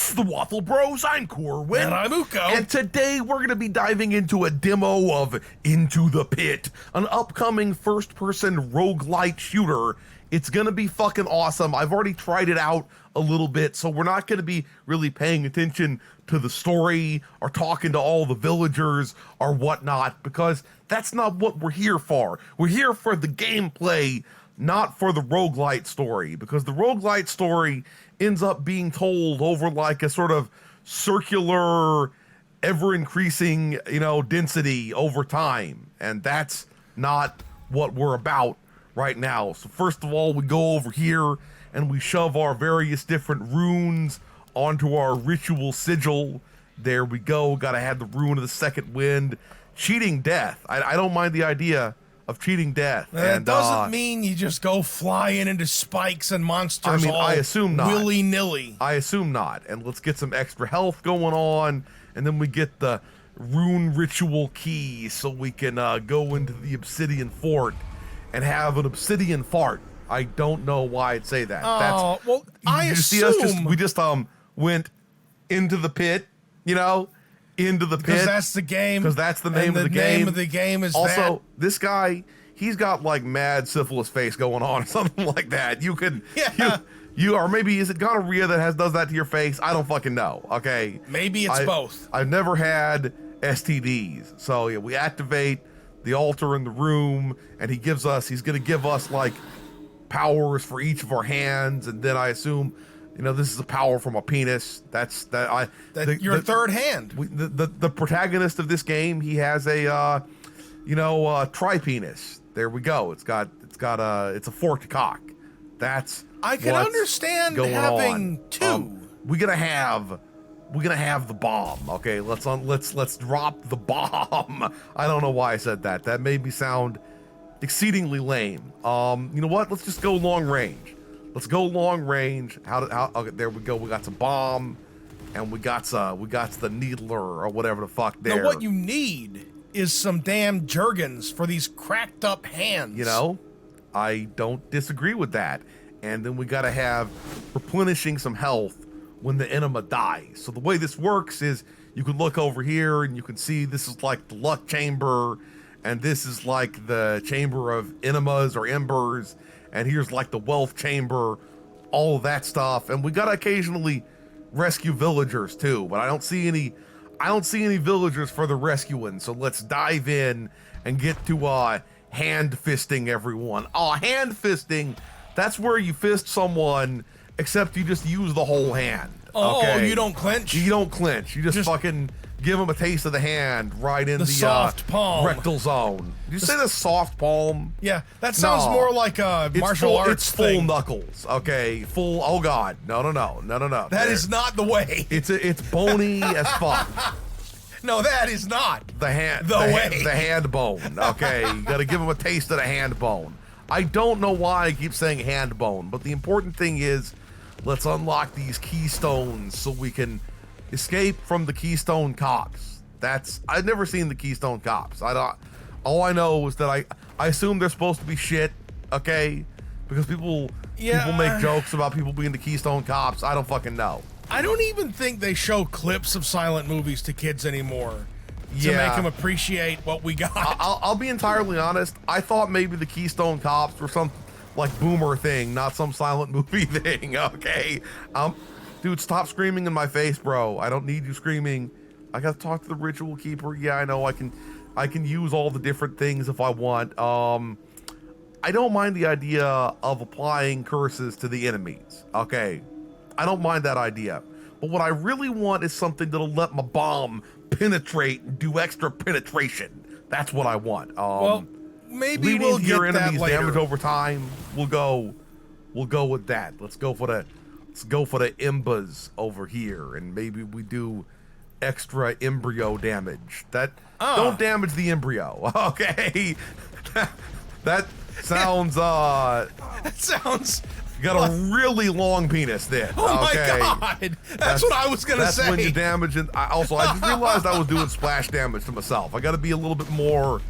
This is the Waffle Bros. I'm Corwin. And I'm Uko. And today we're going to be diving into a demo of Into the Pit, an upcoming first-person roguelite shooter. It's going to be fucking awesome. I've already tried it out a little bit, so we're not going to be really paying attention to the story or talking to all the villagers or whatnot, because that's not what we're here for. We're here for the gameplay, not for the roguelite story, because the roguelite story ends up being told over like a sort of circular, ever-increasing, density over time, and that's not what we're about right now. So first of all, we go over here and we shove our various different runes onto our ritual sigil. There we go. Gotta have the rune of the second wind. Cheating death. I don't mind the idea of cheating death. That doesn't mean you just go flying into spikes and monsters. I assume not. Willy-nilly. I assume not. And let's get some extra health going on, and then we get the rune ritual key so we can go into the obsidian fort and have an obsidian fart. I don't know why I'd say that. Oh, well, I assume we just went into the pit, into the pit. Because that's the game. Because that's the name of the game. The name of the game is also, this guy, he's got like mad syphilis face going on or something like that. You could, you or maybe is it gonorrhea that does that to your face? I don't fucking know. Okay, maybe it's both. I've never had STDs, so yeah, we activate the altar in the room, and he's gonna give us like powers for each of our hands, and then I assume, this is a power from a penis. Your third hand. The protagonist of this game, he has a tri-penis. There we go. It's a forked cock. That's I can understand having two. We're gonna have the bomb. Okay, let's drop the bomb. I don't know why I said that. That made me sound exceedingly lame. You know what? Let's just go long range. Let's go long range. Okay, there we go. We got some bomb, and we got the needler or whatever the fuck there. Now what you need is some damn jergens for these cracked up hands. I don't disagree with that. And then we gotta have replenishing some health when the enema dies. So the way this works is you can look over here and you can see this is like the luck chamber, and this is like the chamber of enemas or embers, and here's like the wealth chamber, all of that stuff. And we gotta occasionally rescue villagers too, but I don't see any villagers for the rescuing. So let's dive in and get to hand fisting everyone. Hand fisting, that's where you fist someone, except you just use the whole hand. Okay? You don't clench? You don't clench. You just fucking give them a taste of the hand right in the soft palm. Rectal zone. Did you say the soft palm? Yeah, that sounds more like a martial arts It's full thing. Knuckles. Okay, full. Oh god, no. That is not the way. It's bony as fuck. No, that is not the hand. The way. The hand bone. Okay, you got to give them a taste of the hand bone. I don't know why I keep saying hand bone, but the important thing is, let's unlock these keystones so we can escape from the Keystone Cops. I've never seen the Keystone Cops. All I know is that I assume they're supposed to be shit, okay? Because people make jokes about people being the Keystone Cops. I don't fucking know. I don't even think they show clips of silent movies to kids anymore to make them appreciate what we got. I'll be entirely honest. I thought maybe the Keystone Cops were some like boomer thing, not some silent movie thing, okay? Dude, stop screaming in my face, bro. I don't need you screaming. I gotta talk to the ritual keeper. Yeah, I know I can use all the different things if I want. I don't mind the idea of applying curses to the enemies, okay? I don't mind that idea. But what I really want is something that'll let my bomb penetrate and do extra penetration. That's what I want. Well, maybe we'll get your that enemies later. Damage over time. We'll go with that. Let's go for the embers over here, and maybe we do extra embryo damage. Don't damage the embryo. Okay. that sounds that sounds you got a really long penis then. Oh okay. my god. That's what I was gonna say. That's when you damage it. I just realized I was doing splash damage to myself. I gotta be a little bit more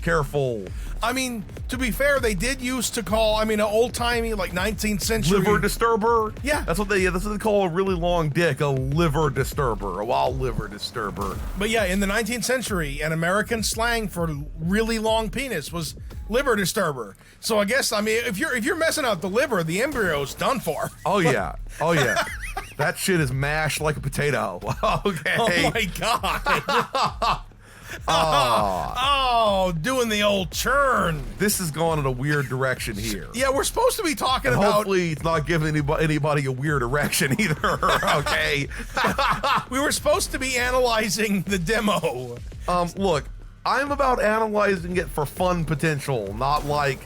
Careful. I mean, to be fair, they did used to call, an old-timey, like 19th century... Liver disturber? Yeah. That's what they call a really long dick, a liver disturber, a wild liver disturber. But yeah, in the 19th century, an American slang for really long penis was liver disturber. So I guess, if you're messing up the liver, the embryo's done for. Oh yeah. Oh yeah. That shit is mashed like a potato. Okay. Oh my God. Oh, doing the old churn. This is going in a weird direction here. Yeah, we're supposed to be talking And about... hopefully it's not giving anybody a weird erection either, okay? We were supposed to be analyzing the demo. Look, I'm about analyzing it for fun potential, not like,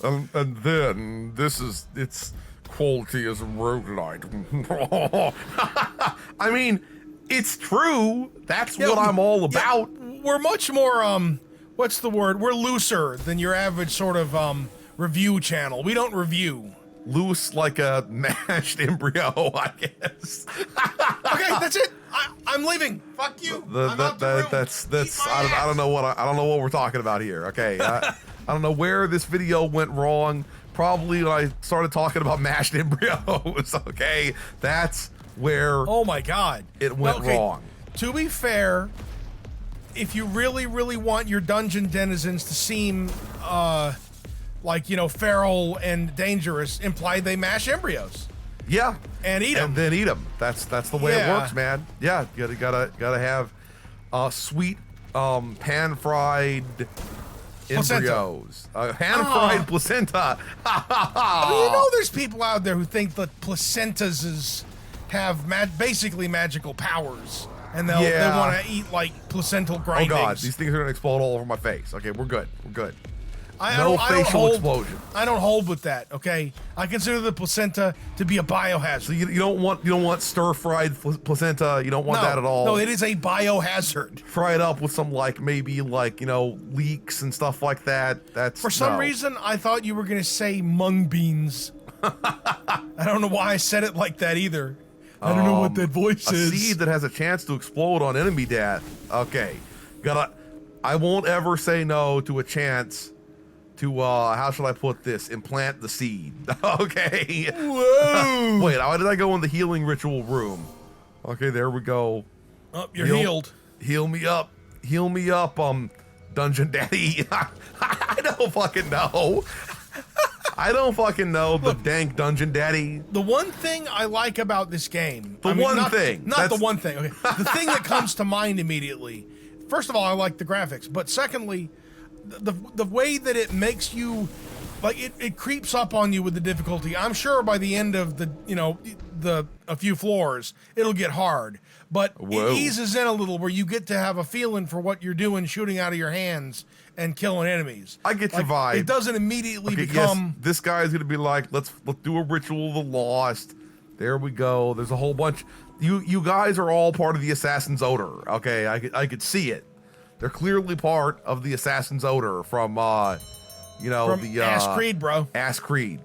and then its quality as a roguelite. I mean, it's true. That's what I'm all about. Yeah, we're much more, what's the word? We're looser than your average sort of, review channel. We don't review. Loose like a mashed embryo, I guess. Okay, that's it. I'm leaving. Fuck you. I'm out the room. That's I don't know what we're talking about here. Okay, I don't know where this video went wrong. Probably when I started talking about mashed embryos. Okay, that's where. Oh my God, it went wrong. To be fair, if you really, really want your dungeon denizens to seem, like, feral and dangerous, imply they mash embryos. Yeah, and eat them. And then eat them. That's the way it works, man. Yeah, you gotta have sweet pan fried embryos, pan fried placenta. There's people out there who think that placentas have basically magical powers, and they want to eat like placental grindings. Oh God, these things are gonna explode all over my face. Okay, we're good. We're good. No facial explosion. I don't hold with that. Okay, I consider the placenta to be a biohazard. So you don't want stir fried placenta. You don't want that at all. No, it is a biohazard. Fry it up with some maybe leeks and stuff like that. That's for some reason I thought you were gonna say mung beans. I don't know why I said it like that either. I don't know what that voice is. A seed that has a chance to explode on enemy death. Okay, I won't ever say no to a chance to how shall I put this? Implant the seed. Okay. Whoa. Wait, why did I go in the healing ritual room? Okay, there we go. Oh, you're healed. Heal me up. Heal me up, Dungeon Daddy. I don't fucking know. I don't fucking know. Look, the dank Dungeon Daddy. The one thing I like about this game. Not the one thing. Okay. The thing that comes to mind immediately. First of all, I like the graphics, but secondly, the way that it makes you, it creeps up on you with the difficulty. I'm sure by the end of a few floors, it'll get hard, but it eases in a little where you get to have a feeling for what you're doing, shooting out of your hands and killing enemies. I get your vibe. It doesn't immediately become. Yes, this guy's gonna be like, let's do a ritual of the lost. There we go. There's a whole bunch. You guys are all part of the Assassin's Odor. Okay, I could see it. They're clearly part of the Assassin's Odor from the Ass Creed, bro. Ass Creed.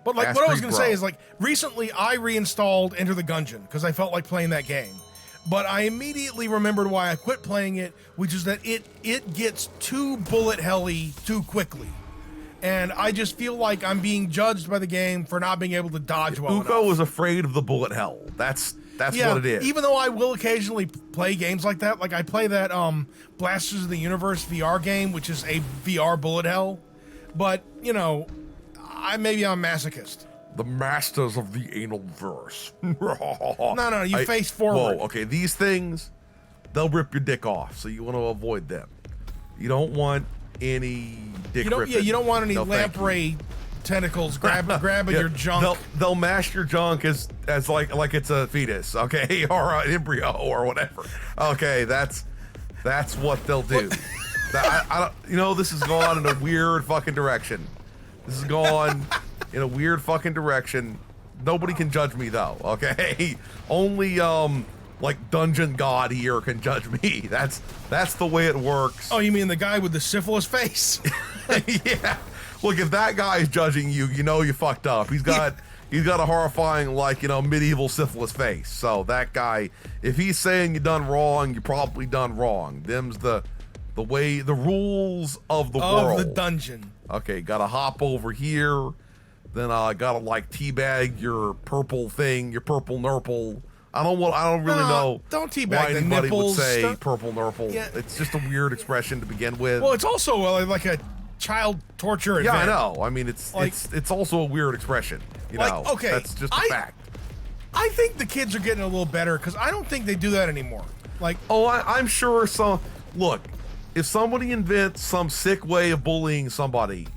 But what I was gonna say is recently I reinstalled Enter the Gungeon because I felt like playing that game. But I immediately remembered why I quit playing it, which is that it gets too bullet helly too quickly. And I just feel like I'm being judged by the game for not being able to dodge well enough. Uko is afraid of the bullet hell. That's what it is. Even though I will occasionally play games like that, like I play that Blasters of the Universe VR game, which is a VR bullet hell. But, I'm a masochist. The masters of the anal verse. No, you face forward. Whoa, okay, these things, they'll rip your dick off, so you want to avoid them. You don't want any dick ripping. Yeah, you don't want any lamprey tentacles grabbing your junk. They'll mash your junk as like it's a fetus, okay, or an embryo or whatever. Okay, that's what they'll do. This has gone in a weird fucking direction. This has gone in a weird fucking direction. Nobody can judge me though, okay? Only Dungeon God here can judge me. That's the way it works. Oh, you mean the guy with the syphilis face? Yeah. Look, if that guy's judging you, you fucked up. He's got a horrifying medieval syphilis face. So that guy, if he's saying you done wrong, you probably done wrong. Them's the the rules of the world. Of the dungeon. Okay, gotta hop over here. Then I gotta like teabag your purple thing, your purple nurple. I don't really know. Don't teabag why the anybody nipples. would say purple nurple. Yeah. It's just a weird expression to begin with. Well, it's also like a child torture event. Yeah, I know. I mean, it's also a weird expression. You know, okay, that's just a fact. I think the kids are getting a little better because I don't think they do that anymore. Like, oh, I'm sure some. Look, if somebody invents some sick way of bullying somebody,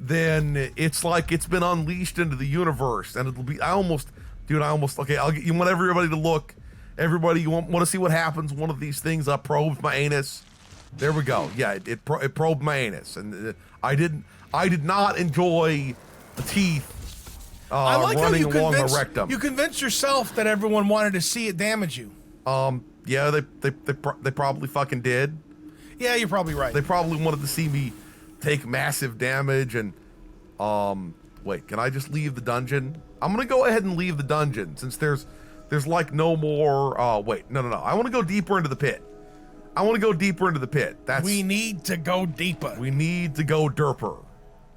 then it's like it's been unleashed into the universe, and it'll be. Okay, you want everybody to look. Everybody, you want to see what happens. One of these things probes my anus. There we go. Yeah, it probed my anus, and I did not enjoy the teeth I like running how along the rectum. You convinced yourself that everyone wanted to see it damage you. Yeah, they probably fucking did. Yeah, you're probably right. They probably wanted to see me take massive damage and wait, can I just leave the dungeon? I'm gonna go ahead and leave the dungeon since there's like no more wait, no. I wanna go deeper into the pit. We need to go deeper. We need to go derper.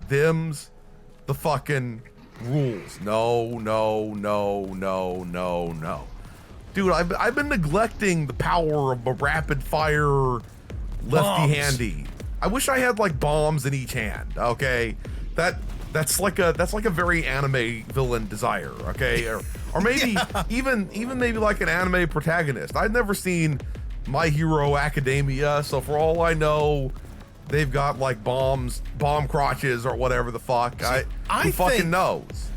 Them's the fucking rules. No. Dude, I've been neglecting the power of a rapid fire lefty handy. I wish I had like bombs in each hand. Okay, that's like a very anime villain desire. Okay, or maybe even maybe like an anime protagonist. I've never seen My Hero Academia, so for all I know, they've got like bomb crotches or whatever the fuck. Who fucking knows?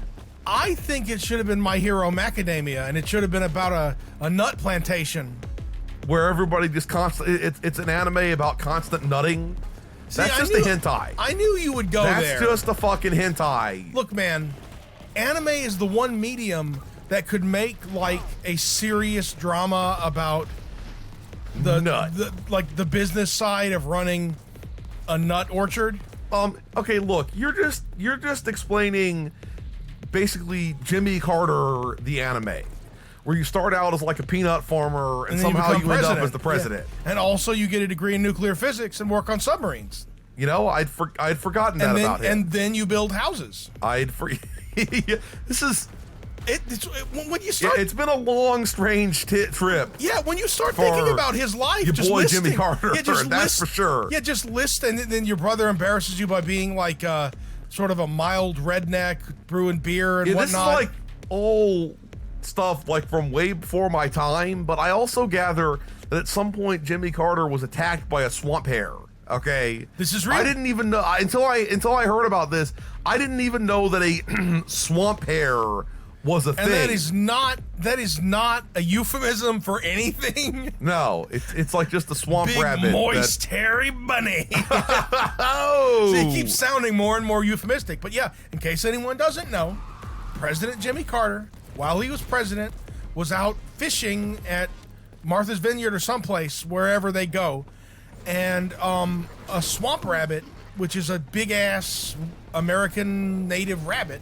I think it should have been My Hero Macadamia, and it should have been about a nut plantation. Where everybody just it's an anime about constant nutting. That's just a hentai. I knew you would go there. That's just a fucking hentai. Look, man, anime is the one medium that could make like a serious drama about the business side of running a nut orchard. Okay, look, you're just explaining basically Jimmy Carter the anime, where you start out as like a peanut farmer and somehow you end up as the president. Yeah. And also you get a degree in nuclear physics and work on submarines. You know, I'd forgotten that about him. And then you build houses. This is when you start. It's been a long, strange trip. Yeah, when you start thinking about his life, your just boy listing, Jimmy Carter. Yeah, just that's for sure. Yeah, just list, and then your brother embarrasses you by being like sort of a mild redneck brewing beer and whatnot. This is like old stuff, like from way before my time. But I also gather that at some point Jimmy Carter was attacked by a swamp hare. Okay, this is real. I didn't even know until I heard about this. I didn't even know that a swamp hare was a thing. And that is not a euphemism for anything. No, it's like just a swamp Big, rabbit. Moist, hairy bunny. Oh, so it keeps sounding more and more euphemistic. But yeah, in case anyone doesn't know, President Jimmy Carter, while he was president, was out fishing at Martha's Vineyard or someplace, wherever they go. And a swamp rabbit, which is a big ass American native rabbit,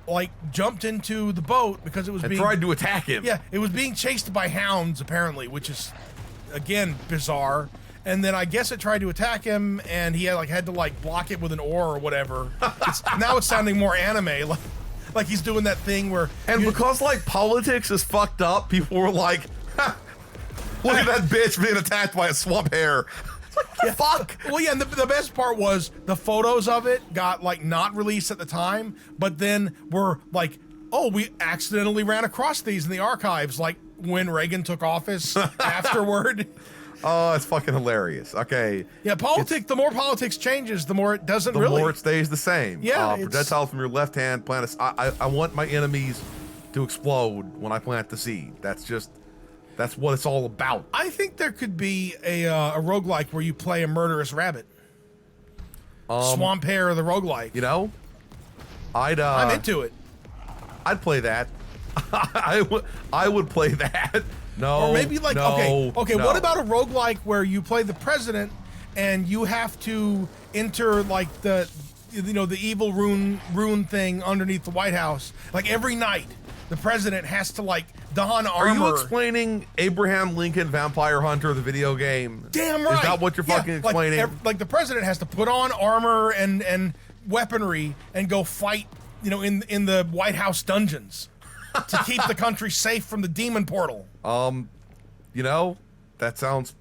like jumped into the boat because it was tried to attack him. Yeah, it was being chased by hounds apparently, which is again bizarre. And then I guess it tried to attack him, and he had to block it with an oar or whatever. Now it's sounding more anime, like he's doing that thing where. And because politics is fucked up, people were like, ha, look at that bitch being attacked by a swamp hare. What the fuck? Well, yeah, and the best part was the photos of it got not released at the time, but then were like, oh, we accidentally ran across these in the archives, like when Reagan took office afterward. Oh, it's fucking hilarious. Okay. Yeah, the more politics changes, the more it doesn't really. The more it stays the same. Yeah. Projectile from your left hand, plant I want my enemies to explode when I plant the seed. That's what it's all about. I think there could be a roguelike where you play a murderous rabbit. Swamp Hare, the roguelike. You know, I'm into it. I'd play that. I would play that. No. Or maybe okay. No. What about a roguelike where you play the president and you have to enter the evil rune thing underneath the White House every night? the president has to like don Are armor. you explaining Abraham Lincoln Vampire Hunter, the video game? Damn right. Is that what you're fucking explaining? Like the president has to put on armor and weaponry and go fight, you know, in the White House dungeons to keep the country safe from the demon portal. You know, that sounds...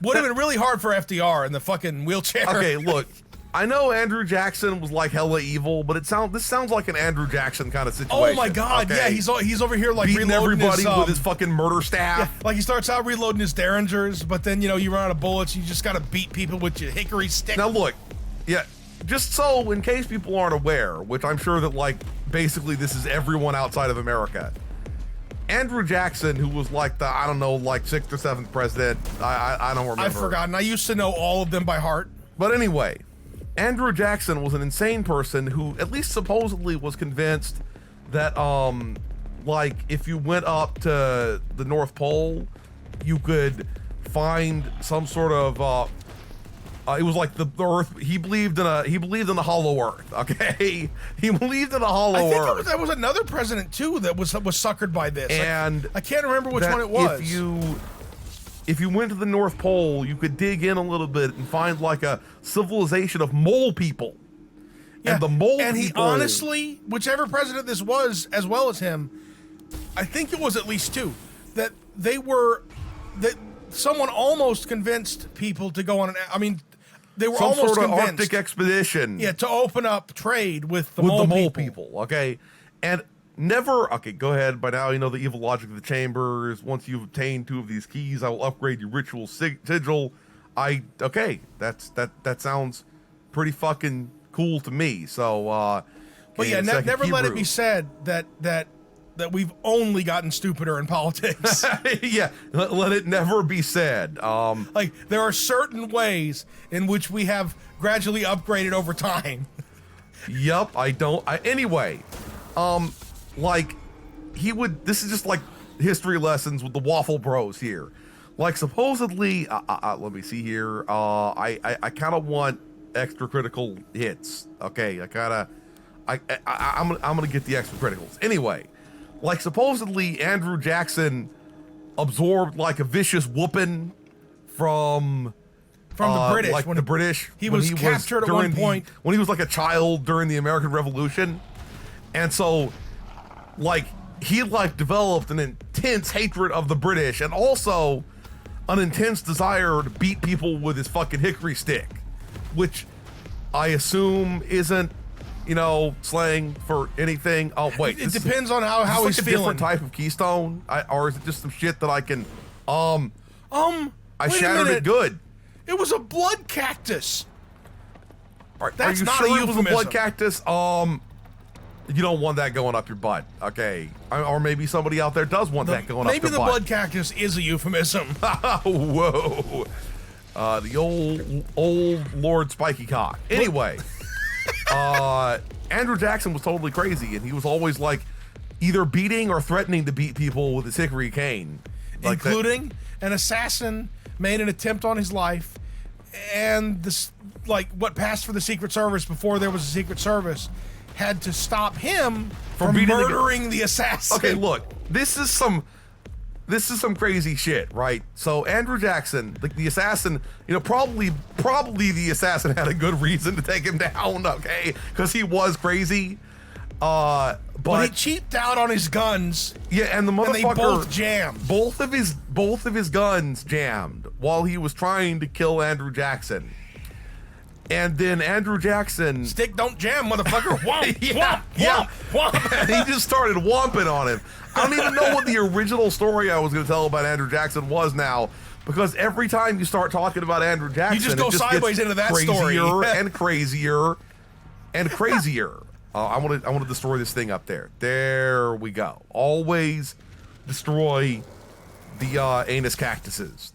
Would have been really hard for FDR in the fucking wheelchair. Okay, look, I know Andrew Jackson was like hella evil, but this sounds like an Andrew Jackson kind of situation. Oh my god, okay? yeah, he's over here like beating reloading everybody his, with his fucking murder staff. Yeah, like he starts out reloading his Derringers, but then, you know, you run out of bullets, you just gotta beat people with your hickory stick. Now look, yeah, just so in case people aren't aware, which I'm sure that like basically this is everyone outside of America, Andrew Jackson, who was like the, I don't know, like 6th or 7th president, I don't remember. I've forgotten. I used to know all of them by heart. But anyway, Andrew Jackson was an insane person who at least supposedly was convinced that, like, if you went up to the North Pole, you could find some sort of, it was like the Earth. He believed in a hollow Earth. Okay, he believed in a hollow Earth. That was another president too that was suckered by this. And I can't remember which one it was. If you went to the North Pole, you could dig in a little bit and find like a civilization of mole people. Yeah, and the mole and people, he honestly, whichever president this was, as well as him, I think it was at least two, that someone almost convinced people to go on they were some almost sort of convinced, Arctic expedition. yeah, to open up trade with the mole mole people. Okay, and never. Okay, go ahead. By now, you know the evil logic of the chambers. Once you've obtained 2 of these keys, I will upgrade your ritual sigil. Okay, that sounds pretty fucking cool to me. So, but yeah, never let it be said that we've only gotten stupider in politics. Yeah, let it never be said. Like, there are certain ways in which we have gradually upgraded over time. Yep, anyway, like, this is just like history lessons with the Waffle Bros here. Like, supposedly, let me see here, I kind of want extra critical hits. Okay, I'm gonna get the extra criticals. Anyway, like, supposedly Andrew Jackson absorbed like a vicious whooping from the British. like the British. He was captured at one point. When he was like a child during the American Revolution. And so, like, he like developed an intense hatred of the British and also an intense desire to beat people with his fucking hickory stick, which I assume isn't, you know, slang for anything. Oh wait, it depends on how like he's a feeling. different type of keystone, or is it just some shit that I can? I wait shattered it good. It was a blood cactus. That's not a euphemism. It was a blood cactus? You don't want that going up your butt, okay? Or maybe somebody out there does want that going up their butt. Maybe the blood cactus is a euphemism. Whoa. The old Lord Spiky Cock. Anyway, Andrew Jackson was totally crazy, and he was always like either beating or threatening to beat people with his hickory cane. Like including an assassin made an attempt on his life, and this, like, what passed for the Secret Service before there was a Secret Service, had to stop him from murdering the assassin. Okay, look, this is some crazy shit, right? So Andrew Jackson, like the assassin, you know, probably the assassin had a good reason to take him down, okay? Because he was crazy. But he cheaped out on his guns. Yeah, and the motherfucker, and they both jammed. Both of his guns jammed while he was trying to kill Andrew Jackson. And then Andrew Jackson... Stick don't jam, motherfucker. Womp, yeah, womp, womp, womp. And he just started whomping on him. I don't even know what the original story I was going to tell about Andrew Jackson was now, because every time you start talking about Andrew Jackson, you just go sideways into that story. and crazier and crazier. I want to destroy this thing up there. There we go. Always destroy the anus cactuses.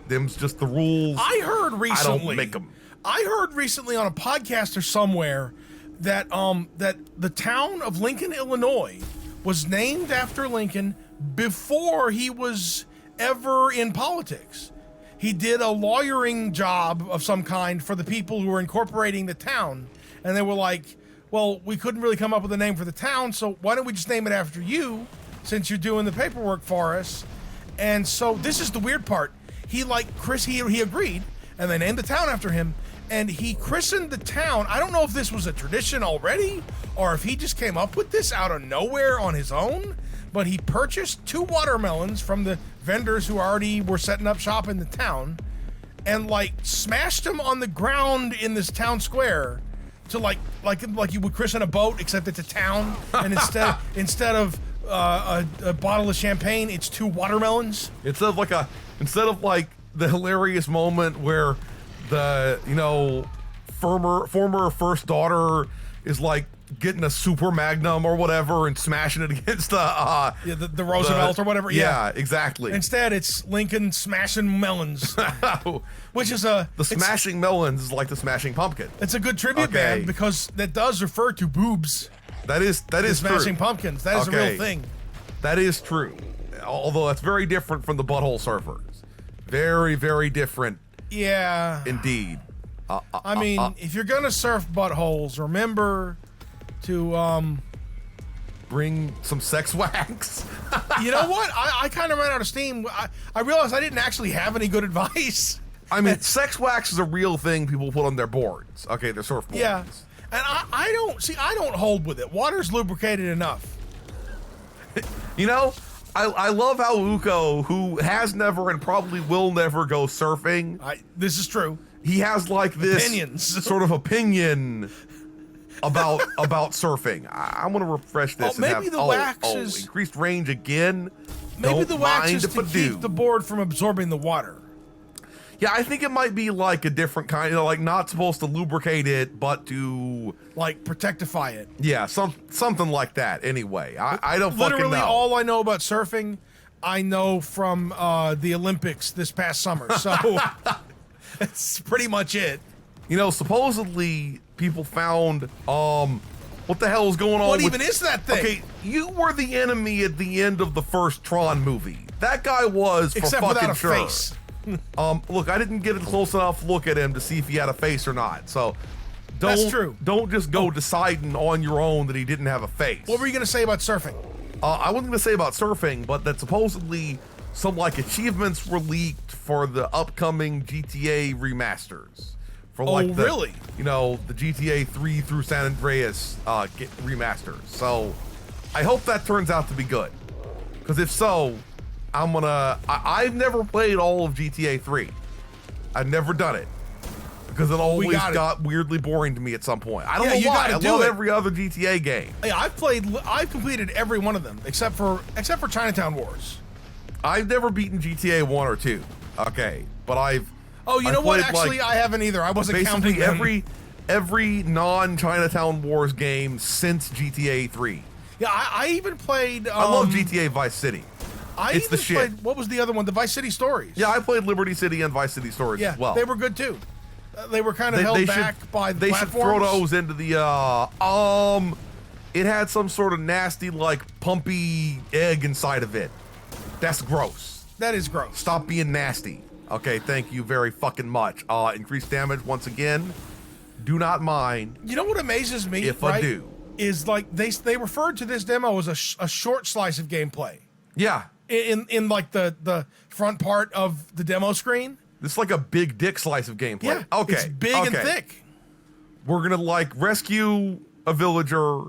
Them's just the rules. I heard recently. I don't make them. I heard recently on a podcast or somewhere that that the town of Lincoln, Illinois, was named after Lincoln before he was ever in politics. He did a lawyering job of some kind for the people who were incorporating the town, and they were like, well, we couldn't really come up with a name for the town, so why don't we just name it after you, since you're doing the paperwork for us? And so this is the weird part. He agreed, and they named the town after him, and he christened the town. I don't know if this was a tradition already, or if he just came up with this out of nowhere on his own, but he purchased 2 watermelons from the vendors who already were setting up shop in the town, and like smashed them on the ground in this town square to like you would christen a boat, except it's a town, and instead of a bottle of champagne, it's 2 watermelons. Instead of like the hilarious moment where the former first daughter is like getting a super magnum or whatever and smashing it against the Roosevelt or whatever. Yeah, exactly. Instead, it's Lincoln smashing melons, which is the smashing melons is like the smashing pumpkin. It's a good tribute band because that does refer to boobs. That is smashing true. Pumpkins. That is a real thing. That is true. Although that's very different from the Butthole Surfers. Very, very different. Yeah. Indeed. I mean, if you're gonna surf buttholes, remember to bring some sex wax. You know what? I kind of ran out of steam. I realized I didn't actually have any good advice. I mean, sex wax is a real thing people put on their boards. Okay, their surfboards. Yeah. And I don't hold with it. Water's lubricated enough. You know, I love how Uko, who has never and probably will never go surfing. This is true. He has like this opinions. Sort of opinion about surfing. I'm gonna refresh this. Maybe the wax is increased range again. Maybe the wax is to keep the board from absorbing the water. Yeah, I think it might be like a different kind, like not supposed to lubricate it, but to like protectify it. Yeah, something like that. Anyway, I don't fucking know. Literally all I know about surfing, I know from the Olympics this past summer. So that's pretty much it. You know, supposedly people found what the hell is going on? What even is that thing? Okay, you were the enemy at the end of the first Tron movie. That guy was except for fucking without a sure. face. Look, I didn't get a close enough look at him to see if he had a face or not. So that's true. Don't just go deciding on your own that he didn't have a face. What were you gonna say about surfing? I wasn't gonna say about surfing, but that supposedly some like achievements were leaked for the upcoming GTA remasters. For like really? You know, the GTA 3 through San Andreas remasters. So I hope that turns out to be good. Because if so, I've never played all of GTA 3. I've never done it. Because it always got weirdly boring to me at some point. I don't know why. I love every other GTA game. Yeah, I've completed every one of them except for Chinatown Wars. I've never beaten GTA 1 or 2. Okay. But I've know what? Actually, I haven't either. I wasn't counting them. Every non-Chinatown Wars game since GTA 3. Yeah, I even played I love GTA Vice City. It's the shit. Played, what was the other one? The Vice City Stories. Yeah, I played Liberty City and Vice City Stories as well. They were good too. They were kind of held back by the platforms. They should throw those into the it had some sort of nasty like pumpy egg inside of it. That's gross. That is gross. Stop being nasty. Okay, thank you very fucking much. Increased damage once again. Do not mind. You know what amazes me? If I do, is like they referred to this demo as a short slice of gameplay. Yeah. In like the front part of the demo screen. This is like a big dick slice of gameplay. Yeah. Okay. It's big and thick. We're gonna like rescue a villager,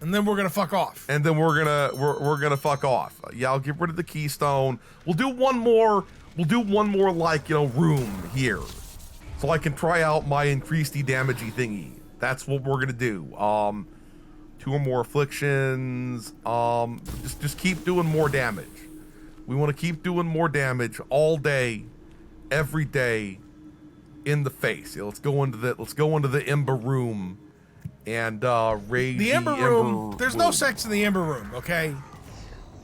and then we're gonna fuck off. And then we're gonna fuck off. Yeah, I'll get rid of the keystone. We'll do one more. We'll do one more like room here, so I can try out my increased damagey thingy. That's what we're gonna do. 2 or more afflictions. Just keep doing more damage. We want to keep doing more damage all day, every day, in the face. Yeah, let's go into the Ember Room, and raid the Ember Room. There's no sex in the Ember Room, okay?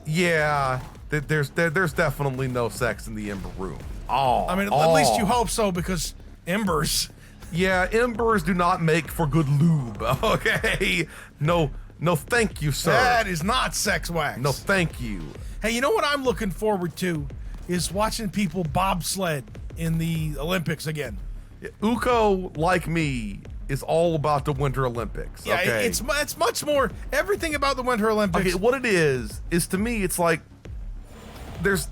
Yeah, there's definitely no sex in the Ember Room. At least you hope so, because embers. Yeah, embers do not make for good lube. Okay, no, thank you, sir. That is not sex wax. No, thank you. Hey, you know what I'm looking forward to is watching people bobsled in the Olympics again. Uko, like me, is all about the Winter Olympics. Yeah, okay? it's much more. Everything about the Winter Olympics. Okay, what it is to me, it's like there's,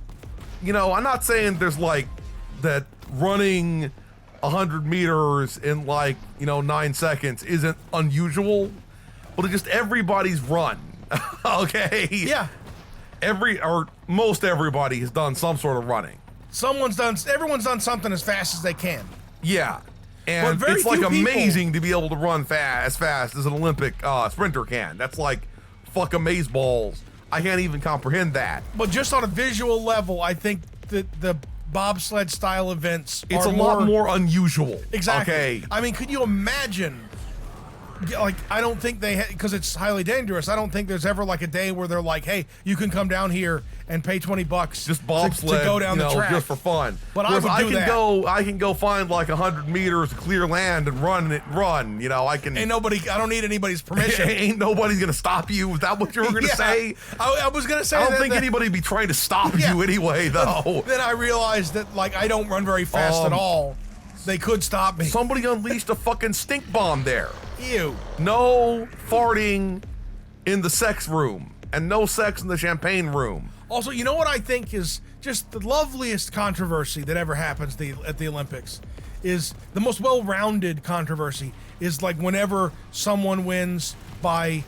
I'm not saying there's like that running 100 meters in like 9 seconds isn't unusual, but it's just everybody's run. Okay. Yeah. Most everybody has done some sort of running. Everyone's done something as fast as they can. Yeah. And very it's like few people- amazing to be able to run as fast as an Olympic sprinter can. That's like fuck amazeballs. I can't even comprehend that. But just on a visual level, I think that the bobsled style events It's are a lot more unusual. Exactly. Okay. I mean, could you imagine? Like, I don't think because it's highly dangerous. I don't think there's ever like a day where they're like, "Hey, you can come down here and pay $20 Just bobsled, to go down the track just for fun." But Whereas I would do that. I can go find like 100 meters of clear land and run. I can. I don't need anybody's permission. Ain't nobody's gonna stop you. Is that what you were gonna Yeah. say? I was gonna say. I don't think anybody'd be trying to stop Yeah. you anyway, though. Then I realized that like I don't run very fast at all. They could stop me. Somebody unleashed a fucking stink bomb there. Ew. No farting in the sex room, and no sex in the champagne room. Also, you know what I think is just the loveliest controversy that ever happens at the Olympics is the most well-rounded controversy is like whenever someone wins by,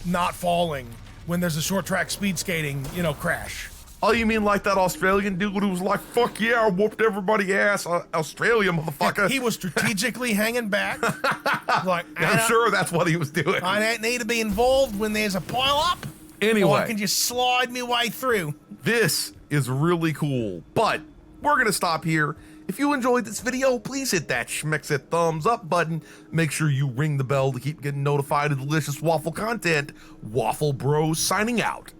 not falling when there's a short track speed skating, crash. Oh, you mean like that Australian dude who was like, fuck yeah, I whooped everybody's ass, Australia, motherfucker. He was strategically hanging back. Like, I'm sure that's what he was doing. I don't need to be involved when there's a pile-up. Anyway. Or I can just slide me way through. This is really cool, but we're going to stop here. If you enjoyed this video, please hit that schmexit thumbs up button. Make sure you ring the bell to keep getting notified of delicious waffle content. Waffle Bros signing out.